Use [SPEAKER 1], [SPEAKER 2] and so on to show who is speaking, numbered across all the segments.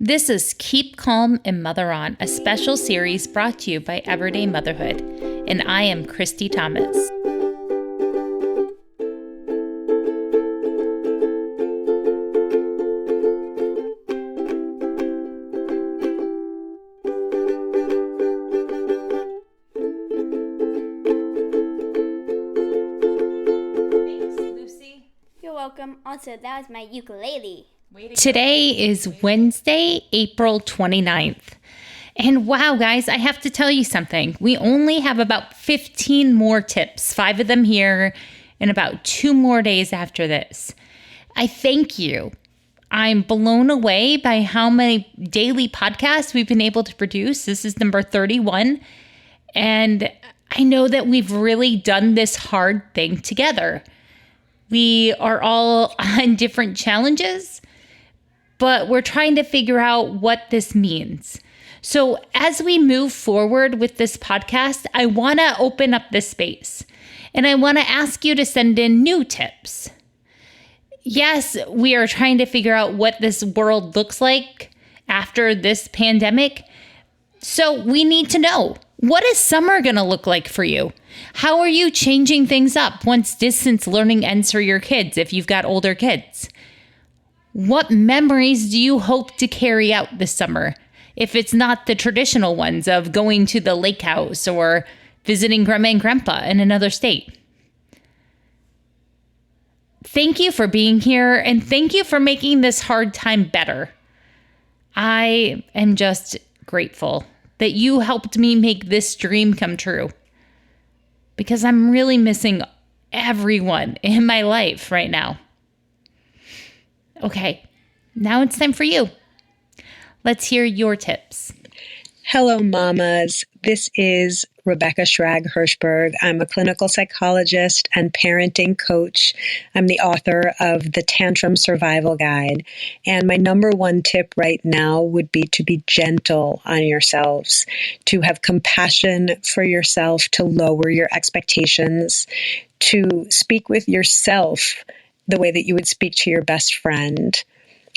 [SPEAKER 1] This is Keep Calm and Mother On, a special series brought to you by Everyday Motherhood, and I am Christy Thomas.
[SPEAKER 2] Thanks, Lucy.
[SPEAKER 3] You're welcome. Also, that was my ukulele.
[SPEAKER 1] Today is Wednesday, April 29th. And wow, guys, I have to tell you something. We only have about 15 more tips, 5 of them here, and about 2 more days after this. I thank you. I'm blown away by how many daily podcasts we've been able to produce. This is number 31. And I know that we've really done this hard thing together. We are all on different challenges, but we're trying to figure out what this means. So as we move forward with this podcast, I want to open up this space and I want to ask you to send in new tips. Yes, we are trying to figure out what this world looks like after this pandemic. So we need to know, what is summer going to look like for you? How are you changing things up once distance learning ends for your kids if you've got older kids? What memories do you hope to carry out this summer? If it's not the traditional ones of going to the lake house or visiting grandma and grandpa in another state. Thank you for being here and thank you for making this hard time better. I am just grateful that you helped me make this dream come true because I'm really missing everyone in my life right now. Okay, now it's time for you. Let's hear your tips.
[SPEAKER 4] Hello, mamas. This is Rebecca Schrag-Hirschberg. I'm a clinical psychologist and parenting coach. I'm the author of the Tantrum Survival Guide. And my number one tip right now would be to be gentle on yourselves, to have compassion for yourself, to lower your expectations, to speak with yourself the way that you would speak to your best friend,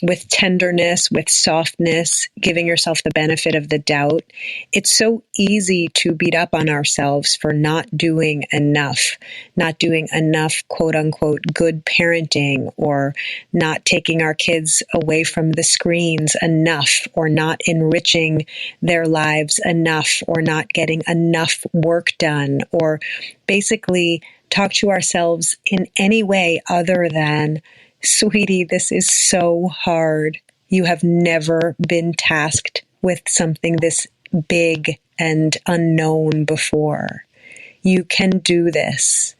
[SPEAKER 4] with tenderness, with softness, giving yourself the benefit of the doubt. It's so easy to beat up on ourselves for not doing enough, quote unquote, good parenting, or not taking our kids away from the screens enough, or not enriching their lives enough, or not getting enough work done, or basically talk to ourselves in any way other than, sweetie, this is so hard. You have never been tasked with something this big and unknown before. You can do this.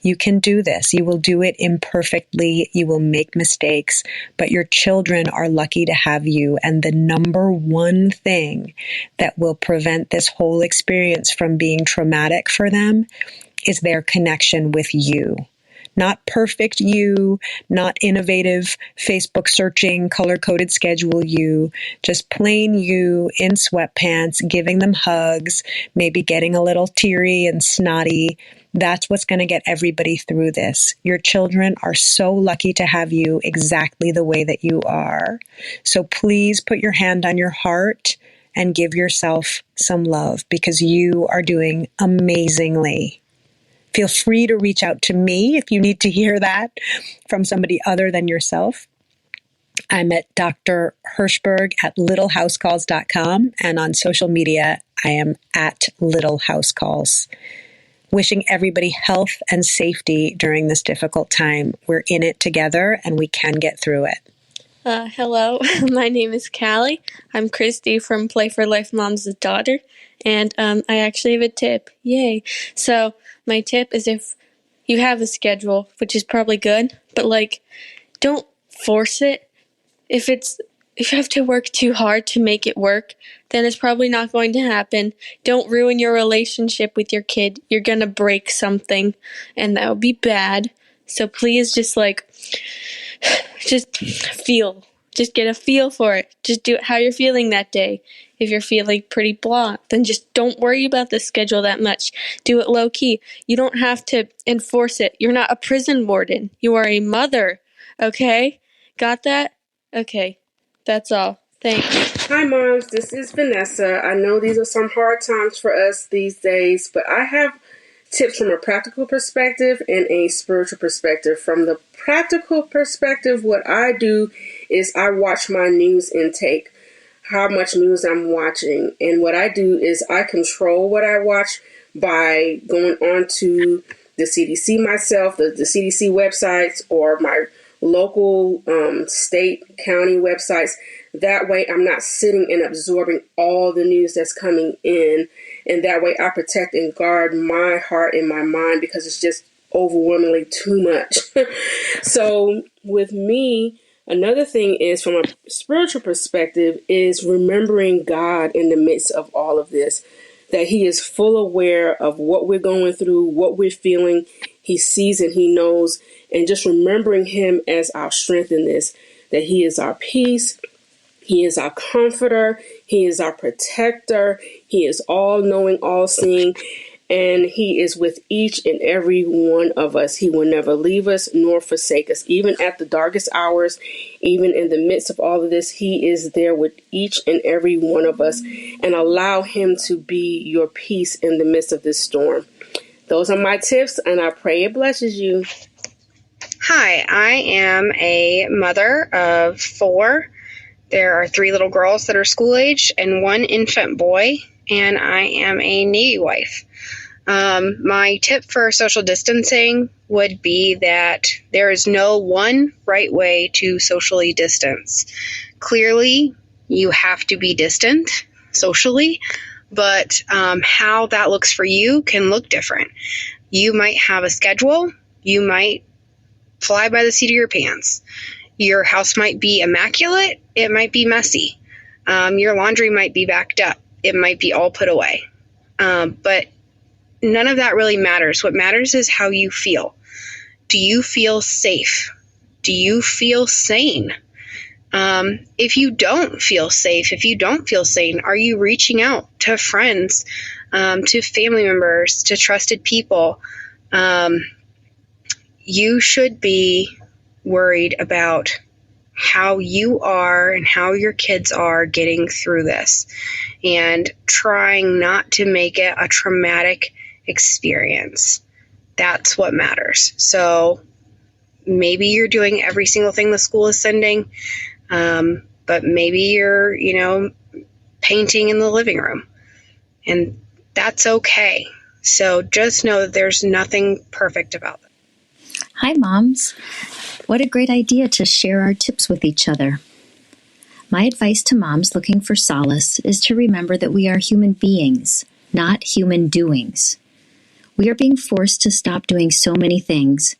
[SPEAKER 4] You can do this. You will do it imperfectly. You will make mistakes, but your children are lucky to have you. And the number one thing that will prevent this whole experience from being traumatic for them is their connection with you. Not perfect you, not innovative Facebook searching, color-coded schedule you, just plain you in sweatpants, giving them hugs, maybe getting a little teary and snotty. That's what's going to get everybody through this. Your children are so lucky to have you exactly the way that you are. So please put your hand on your heart and give yourself some love because you are doing amazingly. Feel free to reach out to me if you need to hear that from somebody other than yourself. I'm at Dr. Hirschberg at littlehousecalls.com, and on social media, I am at Little House Calls. Wishing everybody health and safety during this difficult time. We're in it together, and we can get through it.
[SPEAKER 5] Hello, my name is Callie. I'm Christy from Play for Life Mom's daughter, and I actually have a tip. Yay. So my tip is if you have a schedule, which is probably good, but don't force it. If you have to work too hard to make it work, then it's probably not going to happen. Don't ruin your relationship with your kid. You're going to break something, and that would be bad. So please just feel. Just get a feel for it. Just do it how you're feeling that day. If you're feeling pretty blah, then just don't worry about the schedule that much. Do it low key. You don't have to enforce it. You're not a prison warden. You are a mother. Okay? Got that? Okay. That's all. Thanks.
[SPEAKER 6] Hi, moms. This is Vanessa. I know these are some hard times for us these days, but I have tips from a practical perspective and a spiritual perspective. From the practical perspective, what I do is I watch my news intake, how much news I'm watching. And what I do is I control what I watch by going on to the CDC myself, the CDC websites, or my local state, county websites. That way I'm not sitting and absorbing all the news that's coming in. And that way I protect and guard my heart and my mind, because it's just overwhelmingly too much. So with me, another thing is, from a spiritual perspective, is remembering God in the midst of all of this, that He is full aware of what we're going through, what we're feeling. He sees and He knows, and just remembering Him as our strength in this, that He is our peace. He is our comforter. He is our protector. He is all knowing, all seeing, and He is with each and every one of us. He will never leave us nor forsake us. Even at the darkest hours, even in the midst of all of this, He is there with each and every one of us, and allow Him to be your peace in the midst of this storm. Those are my tips, and I pray it blesses you.
[SPEAKER 7] Hi, I am a mother of 4. There are 3 little girls that are school age and 1 infant boy, and I am a Navy wife. My tip for social distancing would be that there is no one right way to socially distance. Clearly, you have to be distant socially, but how that looks for you can look different. You might have a schedule. You might fly by the seat of your pants. Your house might be immaculate. It might be messy. Your laundry might be backed up. It might be all put away. But none of that really matters. What matters is how you feel. Do you feel safe? Do you feel sane? If you don't feel safe, if you don't feel sane, are you reaching out to friends, to family members, to trusted people? You should be worried about how you are and how your kids are getting through this, and trying not to make it a traumatic experience. That's what matters. So maybe you're doing every single thing the school is sending, but maybe you're, painting in the living room, and that's okay. So just know that there's nothing perfect about it.
[SPEAKER 8] Hi, moms. What a great idea to share our tips with each other. My advice to moms looking for solace is to remember that we are human beings, not human doings. We are being forced to stop doing so many things,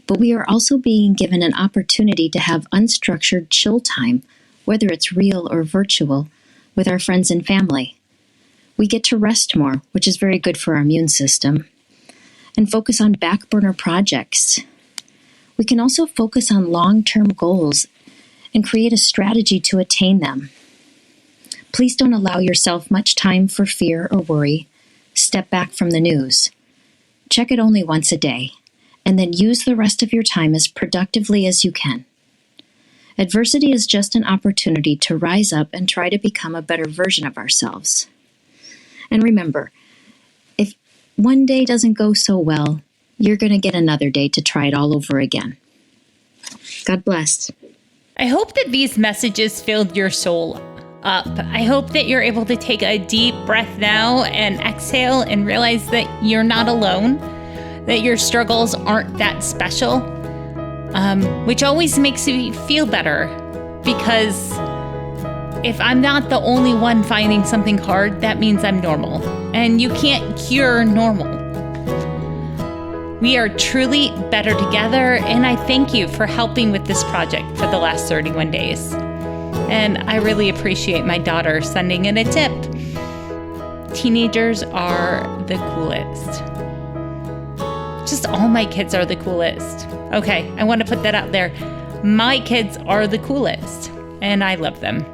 [SPEAKER 8] but we are also being given an opportunity to have unstructured chill time, whether it's real or virtual, with our friends and family. We get to rest more, which is very good for our immune system, and focus on back burner projects. We can also focus on long-term goals and create a strategy to attain them. Please don't allow yourself much time for fear or worry. Step back from the news. Check it only once a day, and then use the rest of your time as productively as you can. Adversity is just an opportunity to rise up and try to become a better version of ourselves. And remember, if one day doesn't go so well, you're going to get another day to try it all over again. God bless.
[SPEAKER 1] I hope that these messages filled your soul up. I hope that you're able to take a deep breath now and exhale and realize that you're not alone, that your struggles aren't that special, which always makes me feel better, because if I'm not the only one finding something hard, that means I'm normal, and you can't cure normal. We are truly better together, and I thank you for helping with this project for the last 31 days. And I really appreciate my daughter sending in a tip. Teenagers are the coolest. Just all my kids are the coolest. Okay, I want to put that out there. My kids are the coolest, and I love them.